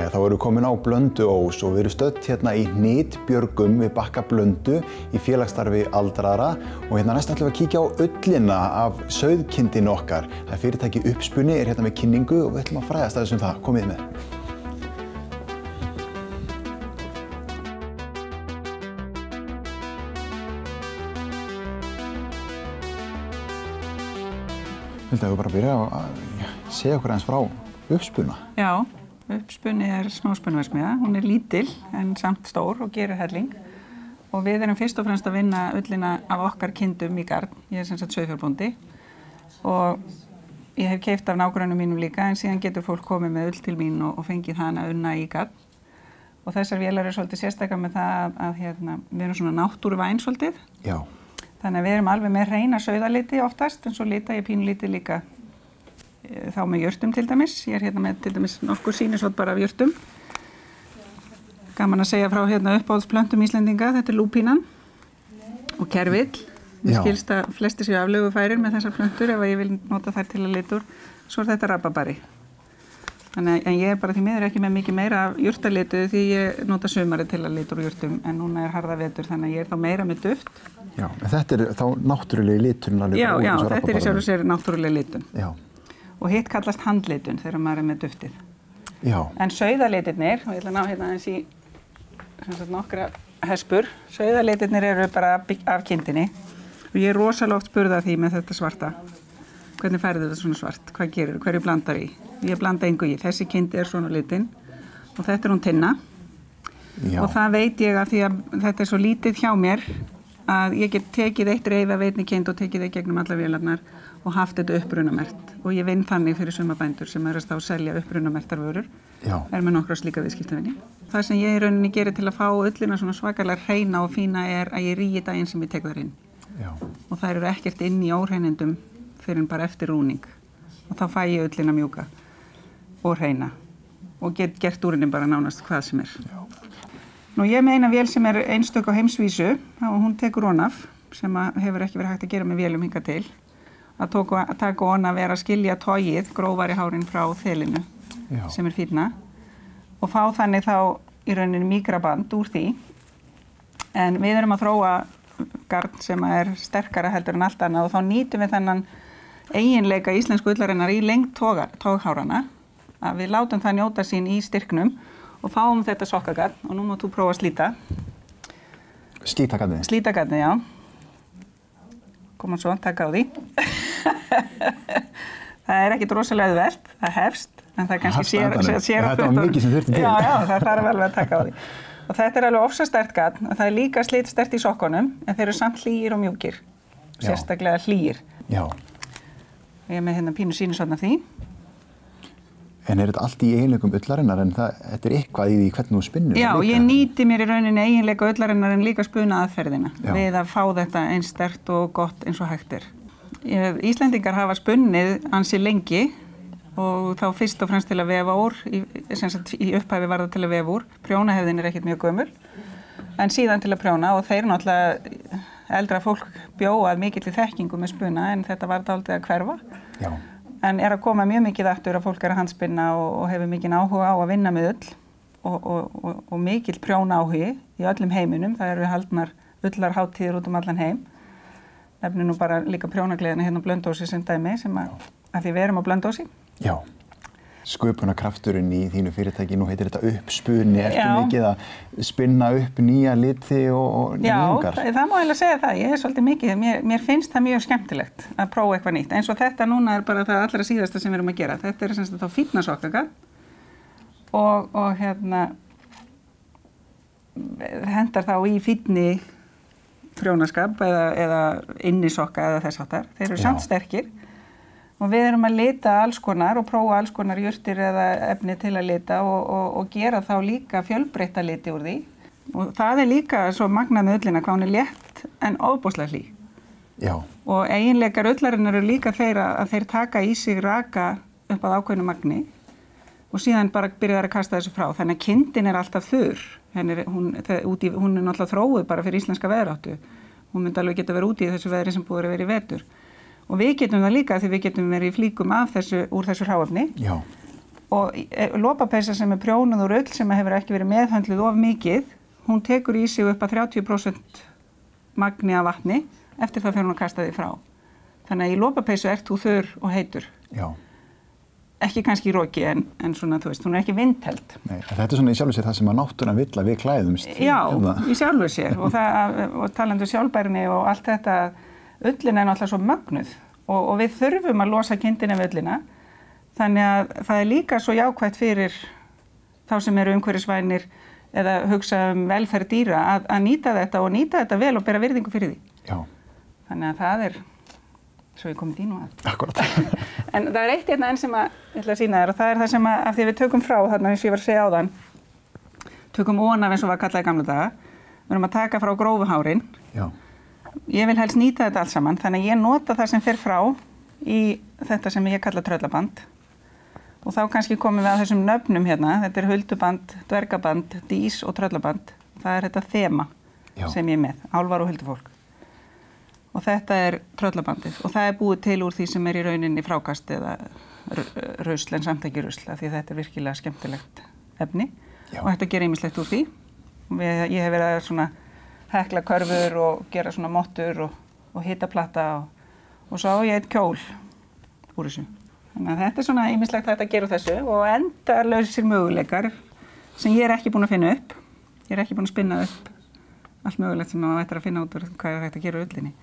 Þá erum við komin á Blönduós og við erum stödd hérna í Hnitbjörgum við bakka Blöndu í félagsstarfi aldraðra og hérna næst ætlum við að kíkja á ullina af sauðkindinni okkar. Það er fyrirtæki Uppspunni, er hérna með kynningu og við ætlum að fræðast aðeins það. Komið með. Vildu að við bara byrja að segja okkur aðeins frá Uppspunna? Já. Uppspunni er smáspunnuverksmiðja. Hún er lítil en samt stór og gerir helling. Og við erum fyrst og fremst að vinna ullina af okkar kindum í garn. Ég er sem sagt sauðfjárbóndi. Og ég hef keypt af nágrönnum mínum líka, en síðan getur fólk komið með ull til mín og fengið hana unna í garn. Og þessar vélar eru svolítið sérstakar með það að við erum svona náttúruvæn svolítið. Já. Þannig að við erum alveg með hreina sauðaliti oftast, en svo lita ég pínulítið líka þá með jurtum til dæmis. Ég er hérna með til dæmis nokkur sýnisvot bara af jurtum. Gaman að segja frá uppáhaldsplöntum Íslendinga. Þetta er lúpínan og kervill. Mér skilst að flestir séu aflögufærir með þessar plöntur ef ég vil nota þær til að lita úr. Svo er þetta rabarbari. Þannig að ég er bara því miður ekki með mikið meira af jurtalitu því ég nota sumarið til að lita úr jurtum, en núna er harða vetur þannig að ég er þá meira með duft. Já, en þetta er þá náttúrulegi liturinn alveg. Já, þetta er í sjálfu sér náttúruleg litun. Já. Og hitt kallast handlitun þegar maður er með duftið. Já. En sauðalitirnir, og ég ætla að ná hérna aðeins í nokkra hespur, sauðalitirnir eru bara af kindinni og ég er rosalega oft spurð að því með þetta svarta. Hvernig færðu þetta svona svart? Hvað gerir? Hverju blandar í? Ég blanda engu í. Þessi kind er svona litin og þetta er hún tinna. Já. Og það veit ég að því að þetta er svo lítið hjá mér að ég get tekið eitt reif af einni kind og tekið það gegnum allar vélarnar og haft þetta upprunamerkt. Og ég vinn þannig fyrir sumarbændur sem eru að selja upprunamerktar vörur. Já. Er með nokkra slíka viðskiptavini. Það sem ég í rauninni gerir til að fá ullina svona svakalega hreina og fína er að ég rýi daginn sem ég tek þar inn. Já. Og þær eru ekkert inn í óhreinindum fyrir bara eftir rúning. Og þá fæ ég ullina mjúka og hreina og get gert úr henni bara nánast hvað sem er. Já. Nú ég með eina vél sem er einstök á heimsvísu og hún tekur onaf sem hefur ekki verið hægt að gera með vélum hingað til. Að taka on að vera að skilja tógið, grófari hárin frá þelinu. Já. Sem er fínna og fá þannig þá í rauninni mígraband úr því. En við erum að þróa garn sem er sterkara heldur en allt annað og þá nýtum við þennan eiginleika íslensku ullarinnar í lengd tóghárana að við látum það njóta sín í styrknum og fáum þetta sokkagarn og nú mátt þú prófa að slíta. Slíta garnið? Slíta garnið, já. Koma svo, taka á því. Það er ekkert rosalega auðvelt, það hefst, en það er kannski sér að þetta var mikið sem þurfti til. Já, það þarf alveg að taka á því. Og þetta er alveg ofsasterkt garn, það er líka slitsterkt í sokkunum, en þeir eru samt hlýir og mjúkir, sérstaklega hlýir. Já. Ég er með hérna pínu sýnisvotn af því. En er þetta allt í eiginleikum ullarinnar, en þetta er eitthvað í því hvernig þú spinnur? Já, ég nýti mér í rauninni eiginleika ullarinnar en líka spunaaðferðina við að fá þetta eins sterkt og gott eins og hægt er. Íslendingar hafa spunnið ansi lengi og þá fyrst og fremst til að vefa úr, í upphæfi var það til að vefa úr. Prjónahefðin er ekkert mjög gömul, en síðan til að prjóna og þeir náttúrulega eldra fólk bjóað mikill í þekkingu með spuna en þetta var dálítið að hverfa. Já. En er að koma mjög mikið aftur að fólk er að handspinna og hefur mikinn áhuga á að vinna með ull og mikill prjónaáhugi í öllum heiminum. Það eru haldnar ullarhátíðir út allan heim. Nefnir nú bara líka prjónagleðina hérna á Blönduósi sem dæmi sem að því við erum á Blönduósi. Já. Sköpunarkrafturinn í þínu fyrirtæki, nú heitir þetta Uppspunni, ertu mikið að spinna upp nýja liti og nýjungar? Já, það má eiginlega segja það, ég er svolítið mikið, mér finnst það mjög skemmtilegt að prófa eitthvað nýtt, eins og þetta núna er bara það allra síðasta sem við erum að gera, þetta er sem sagt þá fínna sokkagarn og hendar þá í fínni prjónaskap eða innisokka eða þess háttar, þeir eru samt sterkir. Og við erum að lita alls konar og prófa alls konar jurtir eða efni til að lita og gera þá líka fjölbreytta liti úr því. Og það er líka svo magnað með ullina hvað hún er létt en ofboðslega hlý. Já. Og eiginleikar ullarinnar eru líka þeir að þeir taka í sig raka upp að ákveðnu magni og síðan bara byrja að kasta þessu frá. Þannig að kindin er alltaf þurr. Hún er náttúrulega þróuð bara fyrir íslenska veðráttu. Hún myndi alveg geta verið úti í þessu veðri sem búið að vera í vetur. Og við getum það líka því við getum verið í flíkum úr þessu hráefni. Já. Og lopapeysa sem prjónuð úr ull sem hefur ekki verið meðhöndluð of mikið, hún tekur í sig upp að 30% magni af vatni eftir það fyrir hún að kasta því frá. Þannig að í lopapeysu ert þú þurr og heitur. Já. Ekki kannski í roki en svona, þú veist, hún ekki vindheld. Nei, þetta svona í sjálfu sér það sem að náttúran vill að við klæðumst. Já, í sjálfu sér og talandi sjálfbærni og allt þetta, ullin náttúrulega svo mögnuð og við þurfum að losa kindina við ullina. Þannig að það líka svo jákvætt fyrir þá sem eru umhverfisvænir eða hugsa velferð dýra að nýta þetta vel og bera virðingu fyrir því. Já. Þannig að það svo ég komið í nú að. Akkurat. En það eitt enn sem ég ætla að sýna þér og það það sem af því við tökum frá þarna eins og ég var að segja áðan, tökum ónaf eins og var kallað í gamla daga, við erum að taka frá grófu hárin. Já. Ég vil helst nýta þetta allt saman, þannig að ég nota það sem fer frá í þetta sem ég kalla tröllaband og þá kannski komum við að þessum nöfnum hérna, þetta hulduband, dvergaband, dís og tröllaband, það þetta þema sem ég með, álfar og huldufólk. Og þetta tröllabandið og það búið til úr því sem í rauninni frákast eða rusl en samt ekki rusl því þetta virkilega skemmtilegt efni. Já. Og þetta gerir ýmislegt úr því. Ég hef verið að svona hekla körfur og gera svona mottur og hitaplata og svo á ég eitt kjól úr þessu. Þannig að þetta svona ýmislegt hægt að gera úr þessu og endalausir möguleikar sem ég ekki búin að finna upp. Ég ekki búin að spinna upp allt mögulegt sem maður ættir að finna út úr hvað hægt að gera úr ullinni.